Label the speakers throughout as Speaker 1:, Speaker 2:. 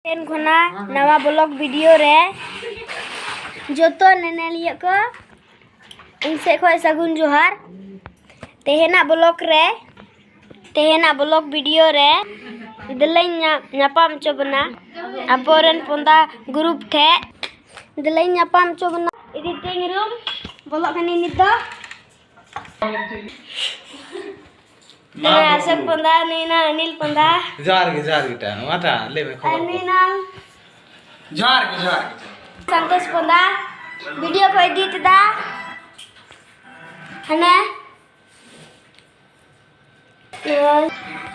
Speaker 1: नवा blog video रे जो तो नेनेलिया को इनसे खोय सगुन जोहार तेहेना ब्लॉग वीडियो रे दिलैन ᱧᱟᱯᱟᱢ ᱪᱚᱵᱚᱱᱟ ᱟᱵᱚᱨᱮᱱ ᱯᱚᱸᱫᱟ ᱜᱨᱩᱯ ᱴᱷᱮ दिलैन ᱧᱟᱯᱟᱢ ᱪᱚᱵᱚᱱᱟ एडिटिंग रूम बोलो कनी नित दो ना अशोक पंदा नीना अनिल पंदा
Speaker 2: जार के टा माता ले में खबर
Speaker 1: अनिना
Speaker 2: जार के
Speaker 1: संतोष पंदा वीडियो को एडिट दा हने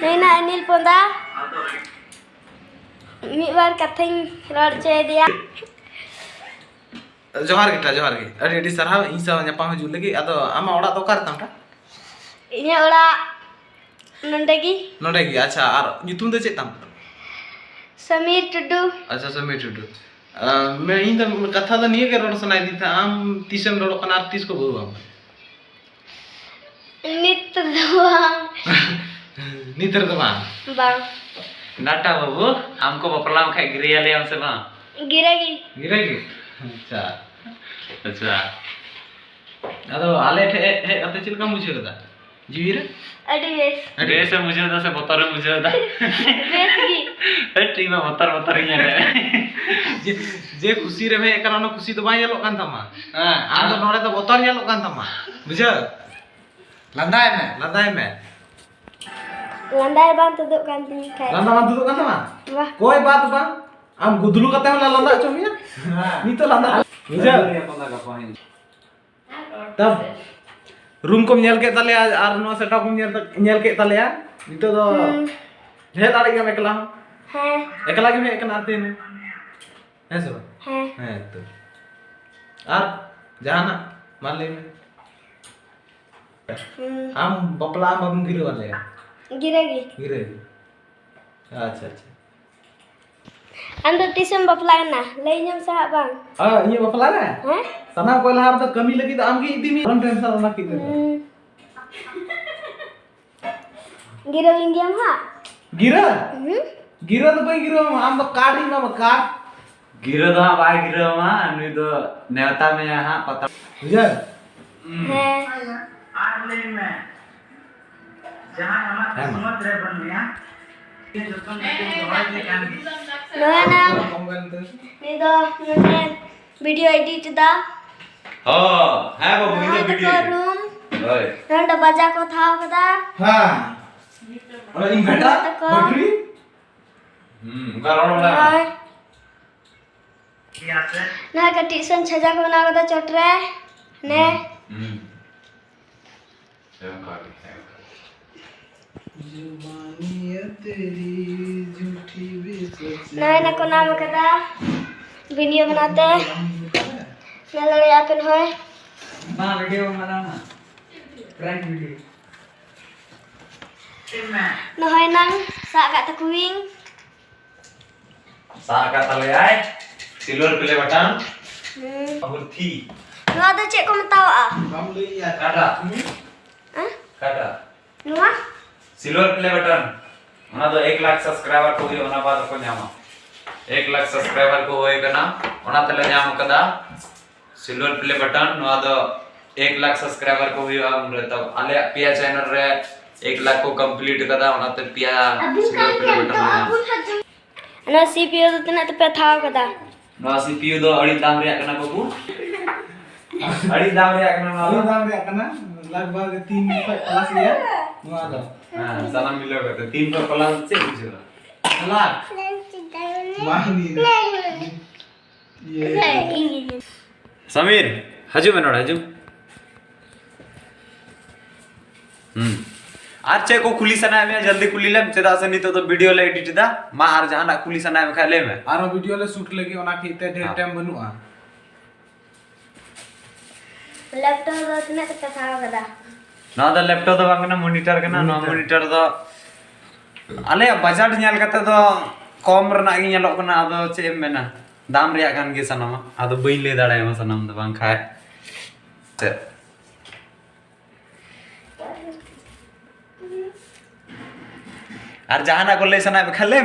Speaker 1: नीना अनिल पंदा मी बार कथें रड़ चे दिया
Speaker 2: जोहार के अड़ी अड़ी सरहाव इन सब ᱧᱟᱯᱟᱢ ᱦᱤᱡᱩᱜ ᱞᱟᱹᱜᱤᱫ ᱟᱫᱚ ᱟᱢᱟ ᱚᱲᱟᱜ ᱫᱚ ᱚᱠᱟ ᱨᱮ ᱛᱟᱢ ᱴᱟ
Speaker 1: ᱤᱧᱟᱹᱜ ᱚᱲᱟᱜ ᱱᱚᱸᱰᱮ ᱜᱮ
Speaker 2: अच्छा और ᱧᱩᱛᱩᱢ ᱫᱚ ᱪᱮᱫ ᱛᱟᱢ
Speaker 1: समीर टुडू
Speaker 2: अच्छा समीर टुडू मैं इन तो कथा तो नहीं के रोड सुनाई दी था आम तीसम रोड कना 30 को बोलवा
Speaker 1: नित दोवां
Speaker 2: नितर तो
Speaker 1: बांग
Speaker 3: नाटा बाबू हमको बपलाम खाए गिरिया ले हमसे बा
Speaker 1: गिरेगी
Speaker 2: अच्छा अदो आले ठे हे अते चिलका मुझे कदा जीवी रे
Speaker 1: अडी
Speaker 3: बेस से मुझे दा से बतर मुझे दा
Speaker 1: बेस की
Speaker 3: हटी में बतर ही ने
Speaker 2: जे खुशी रे में एकरा न खुशी तो बाय येलो कान तमा हां आम तो नोडे तो बतर येलो कान तमा बुझे लंदाय में
Speaker 1: लंदाय बांग तुदुक कान तिनी खाय
Speaker 2: लंदा बांग तुदुक कान तमा
Speaker 1: वाह
Speaker 2: कोई बात बा आम गुदलू कते हम लंदा चोमिया नी तो लंदा बुझे तब रूम को नेल के तले आर नो सेटअप को नेल के तले नितो दो हे दाड़ी के एकला
Speaker 1: हां
Speaker 2: एकला के में एकना आते ने है सो
Speaker 1: हां
Speaker 2: तो आर जाना मान ले में हम बपला बम गिरे वाले गिरेगी अच्छा
Speaker 1: अंदर टीसम बपला ना लई ñam sa bang
Speaker 2: ये बपला ना
Speaker 1: हैं
Speaker 2: सना कोई लहार तो कमी लगी तो आमगी इदी में टेंशन ना की
Speaker 1: गिरो इंडियम हा
Speaker 2: गिरा तो भाई गिरा आम तो काट ही ना काट
Speaker 3: गिरो दो बाय गिरो मा नु तो नेवता में यहां पता
Speaker 2: बुझे
Speaker 1: है
Speaker 4: आले में जहां हमारा किस्मत रे बन गया ये जो तो नहीं होय दे कान
Speaker 1: ना ये दो ने वीडियो एडिट दा
Speaker 3: हां है बाबू इन वीडियो
Speaker 1: रूम
Speaker 3: ओए
Speaker 1: नंद बजा को था कदा
Speaker 2: हां और इन्वर्टर बैटरी
Speaker 3: कारण वाला
Speaker 4: किया से
Speaker 1: ना का टीसन छजा को बना कदा चटरे ने
Speaker 2: जुबानी है तेरी झूठी भी सोच
Speaker 1: ना को नाम कदा वीडियो बनाते ना लड़े अपन होय
Speaker 4: मां वीडियो बना ना प्रैंक वीडियो
Speaker 1: ना होय नंग सा का तकुइंग
Speaker 3: साका तले आए सिल्वर प्ले बटन और थी
Speaker 1: नुआ दो चेक को बताओ
Speaker 2: हम ले या
Speaker 3: काटा
Speaker 1: हां
Speaker 3: काटा
Speaker 1: नुआ
Speaker 3: सिल्वर प्ले बटन ओना तो 1 लाख सब्सक्राइबर को हुई ओना बाद को न्यामा 1 लाख सब्सक्राइबर को होए कना ओना तले न्याम कदा सिल्वर प्ले बटन ओना तो 1 लाख सब्सक्राइबर को हुई हम तब आले पिया चैनल रे 1 लाख को कंप्लीट कदा ओना ते पिया सिल्वर प्ले बटन
Speaker 1: ना सीपीयू तो तना ते पे थाव कदा
Speaker 3: नो सीपीयू दो अड़ी दाम रे कना बाबू अड़ी दाम रे कना
Speaker 2: हेलो दाम रे कना लगभग 3 प्लस लिया नुआ दो
Speaker 3: हां सलाम मिलो करते 3 पर प्लस से बुझला
Speaker 2: लाख मानी ये
Speaker 3: समीर हजू मनोड़ हजू आर चे को खुली सना में जल्दी खुली ले चेदा से नहीं तो वीडियो ले एडिट दा मा आर जहाना खुली सना में खाले में
Speaker 2: आरो वीडियो ले शूट लगी ओना खीते ढेर टाइम बनुआ
Speaker 1: लैपटॉप दो तना ते थाव कदा
Speaker 3: ना द लैपटॉप दो बांगना मॉनिटर कना नो मॉनिटर दो आले बजट ᱧᱮᱞ कते दो कम रना गी ᱧᱮᱞᱚᱜ कना आदो चे मेना दाम रिया कान गे सनामा आदो बई ले दाड़ाय मा सनाम द बांग खाय चे आर जहाना को ले सना खाले